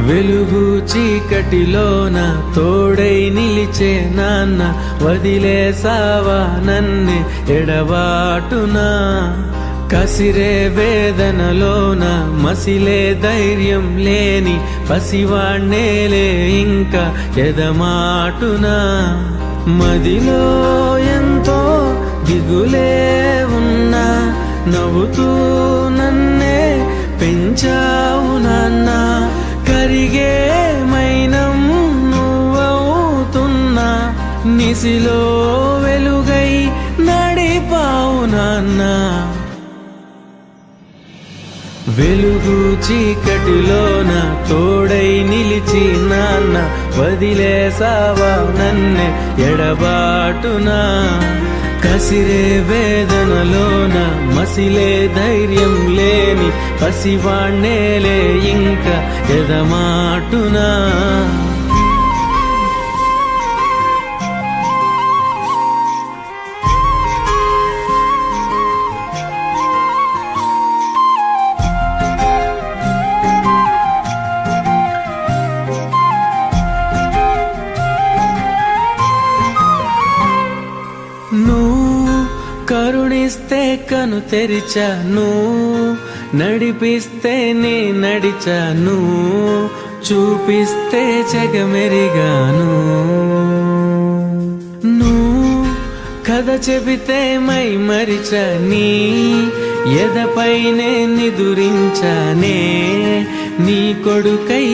వెలుగు చీకటిలోన తోడై నిలిచే నాన్న, వదిలేసావా నన్నే ఎడబాటునా. కసిరే వేదనలోన మసిలే ధైర్యం లేని పసివాణ్ణేలే ఇంకా ఎదమాటునా. మదిలో ఎంతో దిగులే ఉన్నా, నవ్వుతూ నన్నే పెంచావు నాన్న. కరిగే మైనం నువ్వవుతున్నా, నిసిలో వెలుగై నడిపావు నాన్న. వెలుగు చీకటిలోన తోడై నిలిచి నాన్న, వదిలేసావా నన్నే ఎడబాటునా. కసిరే వేదనలోన మసిలే ధైర్యం లేని పసివాణ్ణేలే ఇంకా ఎదమాటునా. నువ్వు కరుణిస్తే కను తెరిచాను, నడిపిస్తే నే నడిచాను, చూపిస్తే జగమెరిగాను. నువ్వు కథ చెబితే మై మరిచని, ఎదపైనే నిదురించానే నీ కొడుకై.